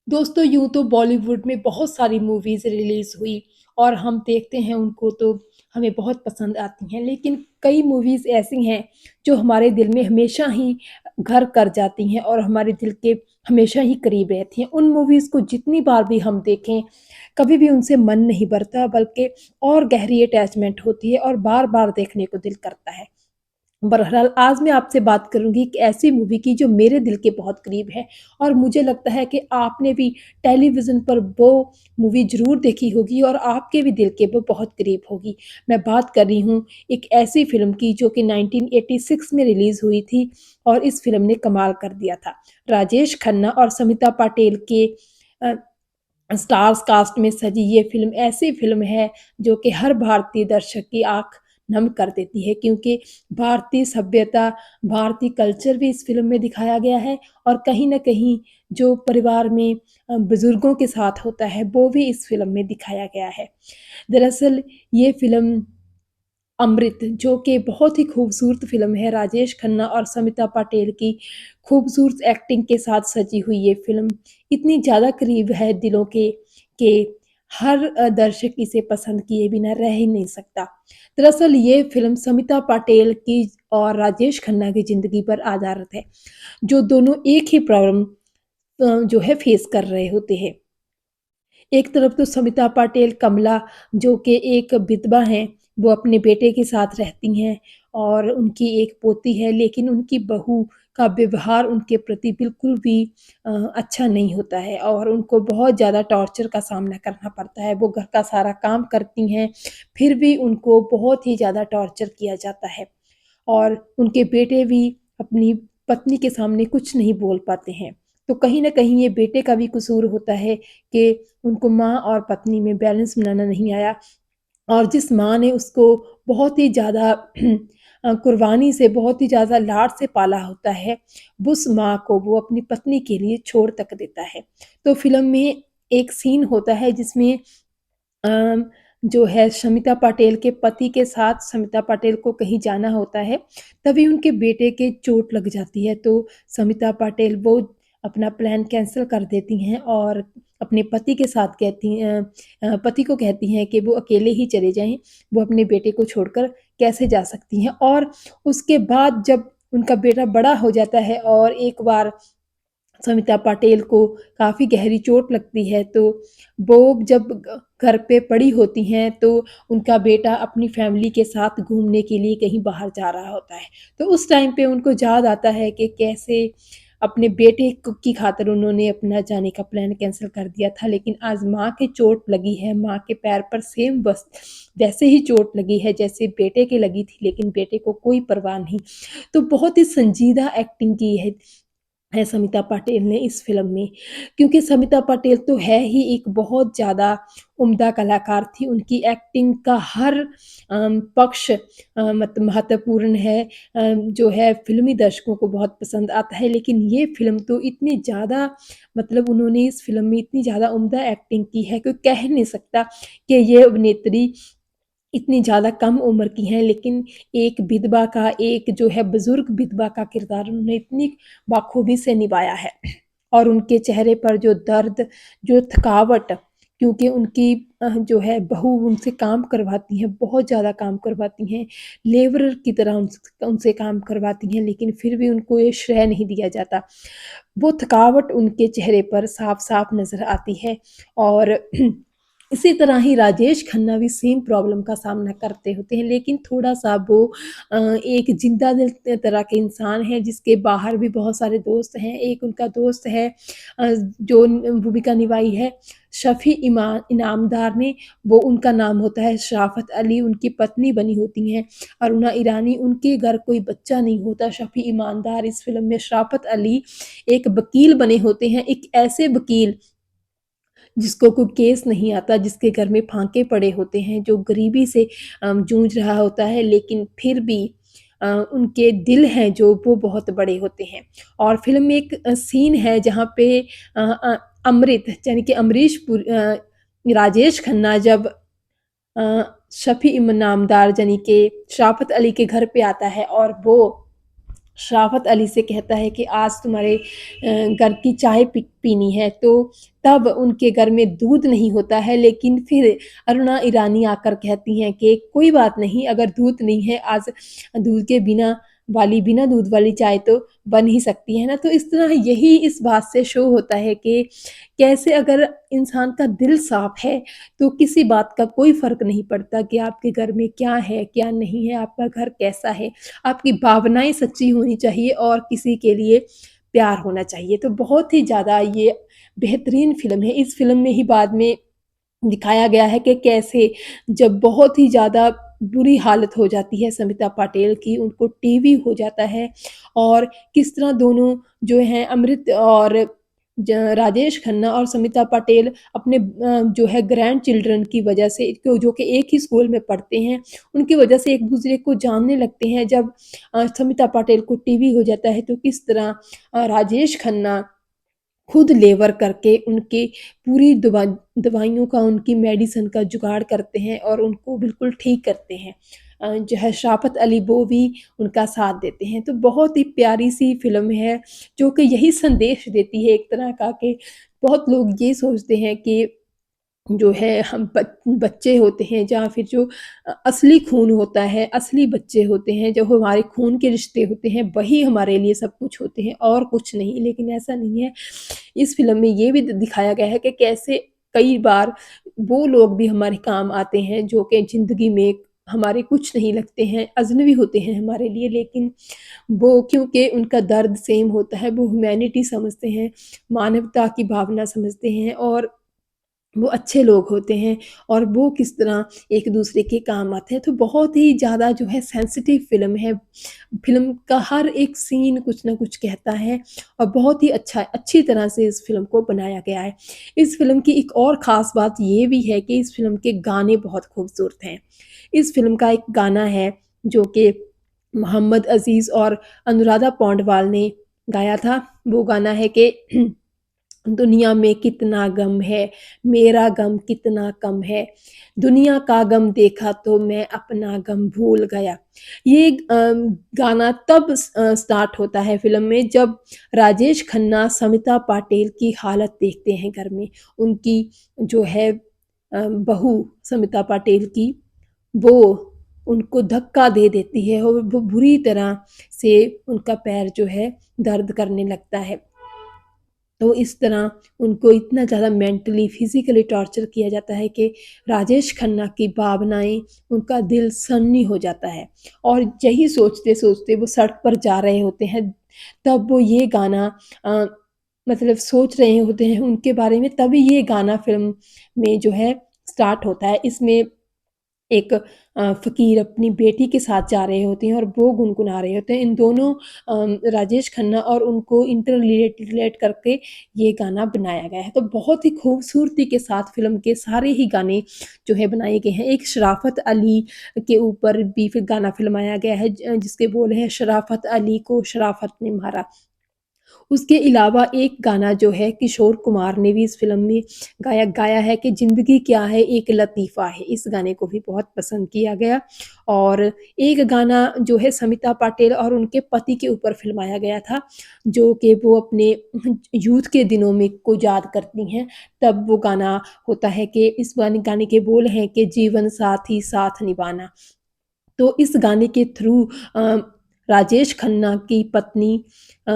दोस्तों यूँ तो बॉलीवुड में बहुत सारी मूवीज़ रिलीज़ हुई और हम देखते हैं उनको तो हमें बहुत पसंद आती हैं। लेकिन कई मूवीज़ ऐसी हैं जो हमारे दिल में हमेशा ही घर कर जाती हैं और हमारे दिल के हमेशा ही करीब रहती हैं। उन मूवीज़ को जितनी बार भी हम देखें, कभी भी उनसे मन नहीं भरता बल्कि और गहरी अटैचमेंट होती है और बार-बार देखने को दिल करता है। बहरहाल आज मैं आपसे बात करूँगी एक ऐसी मूवी की जो मेरे दिल के बहुत करीब है और मुझे लगता है कि आपने भी टेलीविज़न पर वो मूवी ज़रूर देखी होगी और आपके भी दिल के वो बहुत करीब होगी। मैं बात कर रही हूँ एक ऐसी फ़िल्म की जो कि 1986 में रिलीज़ हुई थी और इस फ़िल्म ने कमाल कर दिया था। राजेश खन्ना और समिता पाटेल के अ, स्टार्स कास्ट में सजी ये फ़िल्म ऐसी फ़िल्म है जो कि हर भारतीय दर्शक की आँख नम कर देती है क्योंकि भारतीय सभ्यता, भारतीय कल्चर भी इस फ़िल्म में दिखाया गया है और कहीं न कहीं जो परिवार में बुज़ुर्गों के साथ होता है, वो भी इस फ़िल्म में दिखाया गया है। दरअसल ये फ़िल्म अमृत जो कि बहुत ही खूबसूरत फ़िल्म है, राजेश खन्ना और समिता पाटेल की खूबसूरत एक्टिंग के साथ सजी हुई ये फ़िल्म इतनी ज़्यादा करीब है दिलों के कि हर दर्शक इसे पसंद किए बिना रह ही नहीं सकता। दरअसल ये फ़िल्म समिता पाटेल की और राजेश खन्ना की ज़िंदगी पर आधारित है, जो दोनों एक ही प्रॉब्लम जो है फ़ेस कर रहे होते हैं। एक तरफ तो समिता पाटेल कमला जो कि एक विधवा हैं, वो अपने बेटे के साथ रहती हैं और उनकी एक पोती है, लेकिन उनकी बहू का व्यवहार उनके प्रति बिल्कुल भी अच्छा नहीं होता है और उनको बहुत ज़्यादा टॉर्चर का सामना करना पड़ता है। वो घर का सारा काम करती हैं, फिर भी उनको बहुत ही ज़्यादा टॉर्चर किया जाता है और उनके बेटे भी अपनी पत्नी के सामने कुछ नहीं बोल पाते हैं। तो कहीं न कहीं ये बेटे का भी कसूर होता है कि उनको माँ और पत्नी में बैलेंस बनाना नहीं आया और जिस माँ ने उसको बहुत ही ज़्यादा कुर्बानी से, बहुत ही ज़्यादा लाड से पाला होता है, उस माँ को वो अपनी पत्नी के लिए छोड़ तक देता है। तो फ़िल्म में एक सीन होता है जिसमें अम, जो है शमिता पाटेल के पति के साथ समिता पाटेल को कहीं जाना होता है, तभी उनके बेटे के चोट लग जाती है, तो समिता पाटेल वो अपना प्लान कैंसल कर देती हैं और अपने पति के साथ पति को कहती हैं कि वो अकेले ही चले जाएँ, वो अपने बेटे को छोड़कर कैसे जा सकती हैं और उसके बाद जब उनका बेटा बड़ा हो जाता है और एक बार समिता पाटेल को काफ़ी गहरी चोट लगती है, तो वो जब घर पे पड़ी होती हैं, तो उनका बेटा अपनी फैमिली के साथ घूमने के लिए कहीं बाहर जा रहा होता है। तो उस टाइम पे उनको याद आता है कि कैसे अपने बेटे की खातिर उन्होंने अपना जाने का प्लान कैंसल कर दिया था, लेकिन आज माँ के चोट लगी है, माँ के पैर पर सेम बस वैसे ही चोट लगी है जैसे बेटे के लगी थी, लेकिन बेटे को कोई परवाह नहीं। तो बहुत ही संजीदा एक्टिंग की है समिता पाटेल ने इस फ़िल्म में, क्योंकि समिता पाटेल तो है ही एक बहुत ज़्यादा उम्दा कलाकार थी, उनकी एक्टिंग का हर पक्ष महत्वपूर्ण है जो है फ़िल्मी दर्शकों को बहुत पसंद आता है, लेकिन ये फ़िल्म तो इतनी ज़्यादा मतलब उन्होंने इस फ़िल्म में इतनी ज़्यादा उम्दा एक्टिंग की है, कोई कह नहीं सकता कि ये अभिनेत्री इतनी ज़्यादा कम उम्र की हैं, लेकिन एक विधवा का एक जो है बुज़ुर्ग विधवा का किरदार उन्होंने इतनी बाखूबी से निभाया है और उनके चेहरे पर जो दर्द, जो थकावट क्योंकि उनकी जो है बहू उनसे काम करवाती हैं, बहुत ज़्यादा काम करवाती हैं, लेबरर की तरह उनसे काम करवाती हैं, लेकिन फिर भी उनको ये श्रेय नहीं दिया जाता। वो थकावट उनके चेहरे पर साफ-साफ नज़र आती है और इसी तरह ही राजेश खन्ना भी सेम प्रॉब्लम का सामना करते होते हैं, लेकिन थोड़ा-सा वो एक ज़िंदा दिल तरह के इंसान हैं, जिसके बाहर भी बहुत सारे दोस्त हैं। एक उनका दोस्त है जो भूमिका निभाई है शफ़ी इनामदार ने, वो उनका नाम होता है शराफ़त अली, उनकी पत्नी बनी होती हैं अरुणा ईरानी, उनके घर कोई बच्चा नहीं होता। शफ़ी ईमानदार इस फ़िल्म में शराफ़त अली एक वकील बने होते हैं, एक ऐसे वकील जिसको कोई केस नहीं आता, जिसके घर में फाँके पड़े होते हैं, जो गरीबी से जूझ रहा होता है, लेकिन फिर भी उनके दिल हैं जो वो बहुत बड़े होते हैं। और फ़िल्म में एक सीन है जहाँ पे अमृत यानी कि राजेश खन्ना जब शफ़ी इनामदार यानी कि शराफ़त अली के घर पे आता है और वो शराफ़त अली से कहता है कि आज तुम्हारे घर की चाय पीनी है, तो तब उनके घर में दूध नहीं होता है, लेकिन फिर अरुणा ईरानी आकर कहती हैं कि कोई बात नहीं, अगर दूध नहीं है आज दूध के बिना दूध वाली चाय तो बन ही सकती है ना। तो इस तरह यही इस बात से शो होता है कि कैसे अगर इंसान का दिल साफ़ है, तो किसी बात का कोई फ़र्क नहीं पड़ता कि आपके घर में क्या है, क्या नहीं है, आपका घर कैसा है। आपकी भावनाएँ सच्ची होनी चाहिए और किसी के लिए प्यार होना चाहिए। तो बहुत ही ज़्यादा ये बेहतरीन फ़िल्म है। इस फ़िल्म में ही बाद में दिखाया गया है कि कैसे जब बहुत ही ज़्यादा बुरी हालत हो जाती है समिता पाटेल की, उनको टीबी हो जाता है और किस तरह दोनों जो हैं अमृत और राजेश खन्ना और समिता पाटेल अपने जो है ग्रैंड चिल्ड्रन की वजह से जो कि एक ही स्कूल में पढ़ते हैं, उनकी वजह से एक-दूसरे को जानने लगते हैं। जब समिता पाटेल को टीबी हो जाता है तो किस तरह राजेश खन्ना खुद लेबर करके उनकी पूरी दवाइयों का, उनकी मेडिसिन का जुगाड़ करते हैं और उनको बिल्कुल ठीक करते हैं। जो है शराफ़त अली वो भी उनका साथ देते हैं। तो बहुत ही प्यारी-सी फ़िल्म है, जो कि यही संदेश देती है एक तरह का कि बहुत लोग ये सोचते हैं कि जो है हम बच्चे होते हैं या फिर जो असली खून होता है, असली बच्चे होते हैं, जो हमारे खून के रिश्ते होते हैं, वही हमारे लिए सब कुछ होते हैं और कुछ नहीं। लेकिन ऐसा नहीं है। इस फ़िल्म में ये भी द दिखाया गया है कि कैसे कई बार वो लोग भी हमारे काम आते हैं, जो कि ज़िंदगी में हमारे कुछ नहीं लगते हैं, अजनबी होते हैं हमारे लिए, लेकिन वो क्योंकि उनका दर्द सेम होता है, वो ह्यूमैनिटी समझते हैं, मानवता की भावना समझते हैं और वो अच्छे लोग होते हैं और वो किस तरह एक-दूसरे के काम आते हैं। तो बहुत ही ज़्यादा जो है सेंसिटिव फ़िल्म है। फ़िल्म का हर एक सीन कुछ न कुछ कहता है और बहुत ही अच्छी तरह से इस फ़िल्म को बनाया गया है। इस फ़िल्म की एक और ख़ास बात ये भी है कि इस फ़िल्म के गाने बहुत खूबसूरत हैं। इस फ़िल्म का एक गाना है जो कि मोहम्मद अज़ीज़ और अनुराधा पौंडवाल ने गाया था। वो गाना है कि दुनिया में कितना गम है, मेरा गम कितना कम है, दुनिया का गम देखा तो मैं अपना गम भूल गया। ये गाना तब स्टार्ट होता है फ़िल्म में जब राजेश खन्ना समिता पाटेल की हालत देखते हैं घर में। उनकी जो है बहू समिता पाटेल की, वो उनको धक्का दे देती है और वो बुरी तरह से उनका पैर जो है दर्द करने लगता है। तो इस तरह उनको इतना ज़्यादा मेंटली, फिज़िकली टॉर्चर किया जाता है कि राजेश खन्ना की भावनाएँ, उनका दिल सन्नी हो जाता है और यही सोचते-सोचते वो सड़क पर जा रहे होते हैं, तब वो ये गाना अ, मतलब सोच रहे होते हैं उनके बारे में, तभी ये गाना फ़िल्म में जो है स्टार्ट होता है। इसमें एक फ़कीर अपनी बेटी के साथ जा रहे होते हैं और वो गुनगुना रहे होते हैं। इन दोनों राजेश खन्ना और उनको रिलेट करके ये गाना बनाया गया है। तो बहुत ही खूबसूरती के साथ फ़िल्म के सारे ही गाने जो है बनाए गए हैं। एक शराफ़त अली के ऊपर भी फिर गाना फ़िल्माया गया है जिसके बोल हैं शराफ़त अली को शराफ़त ने मारा। उसके अलावा एक गाना जो है किशोर कुमार ने भी इस फ़िल्म में गाया है कि ज़िंदगी क्या है एक लतीफ़ा है। इस गाने को भी बहुत पसंद किया गया और एक गाना जो है समिता पाटेल और उनके पति के ऊपर फ़िल्माया गया था, जो कि वो अपने यूथ के दिनों में को याद करती हैं। तब वो गाना होता है कि इस गाने के बोल हैं कि जीवन साथी साथ निभाना। तो इस गाने के थ्रू अ, राजेश खन्ना की पत्नी अ,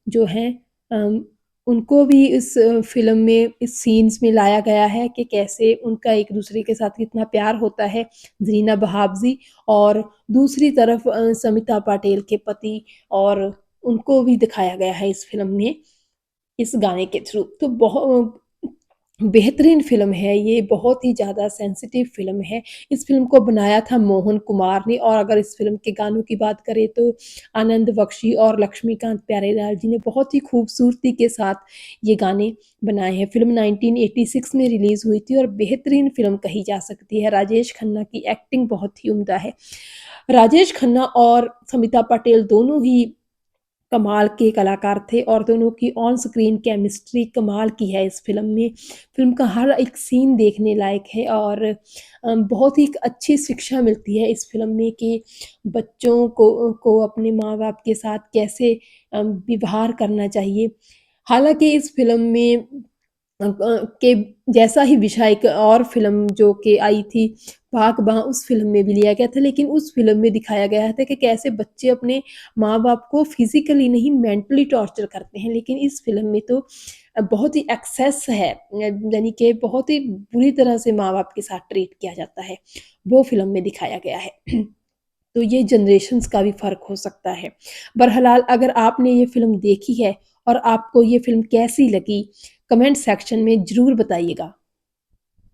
जो हैं अम, उनको भी इस फ़िल्म में इस सीन्स में लाया गया है कि कैसे उनका एक-दूसरे के साथ कितना प्यार होता है, ज़रीना वहाबज़ी और दूसरी तरफ समिता पाटेल के पति और उनको भी दिखाया गया है इस फ़िल्म में, इस गाने के थ्रू। तो बेहतरीन फ़िल्म है ये, बहुत ही ज़्यादा सेंसिटिव फ़िल्म है। इस फ़िल्म को बनाया था मोहन कुमार ने और अगर इस फ़िल्म के गानों की बात करें तो आनंद बख्शी और लक्ष्मीकांत प्यारेलाल जी ने बहुत ही खूबसूरती के साथ ये गाने बनाए हैं। फ़िल्म 1986 में रिलीज़ हुई थी और बेहतरीन फ़िल्म कही जा सकती है। राजेश खन्ना की एक्टिंग बहुत ही उम्दा है। राजेश खन्ना और समिता पाटेल दोनों ही कमाल के कलाकार थे और दोनों की ऑन स्क्रीन केमिस्ट्री कमाल की है इस फ़िल्म में। फ़िल्म का हर एक सीन देखने लायक है और बहुत ही एक अच्छी शिक्षा मिलती है इस फ़िल्म में कि बच्चों को अपने माँ-बाप के साथ कैसे व्यवहार करना चाहिए। हालाँकि इस फ़िल्म में के जैसा ही विषय एक और फ़िल्म जो कि आई थी भाग-बाँ उस फ़िल्म में भी लिया गया था, लेकिन उस फ़िल्म में दिखाया गया था कि कैसे बच्चे अपने माँ-बाप को फ़िज़िकली नहीं मेंटली टॉर्चर करते हैं। लेकिन इस फ़िल्म में तो बहुत ही एक्सेस है यानी कि बहुत ही बुरी तरह से माँ-बाप के साथ ट्रीट किया जाता है, वो फ़िल्म में दिखाया गया है। तो ये जनरेशंस का भी फ़र्क हो सकता है। बहरहाल अगर आपने ये फ़िल्म देखी है और आपको ये फ़िल्म कैसी लगी, कमेंट सेक्शन में ज़रूर बताइएगा।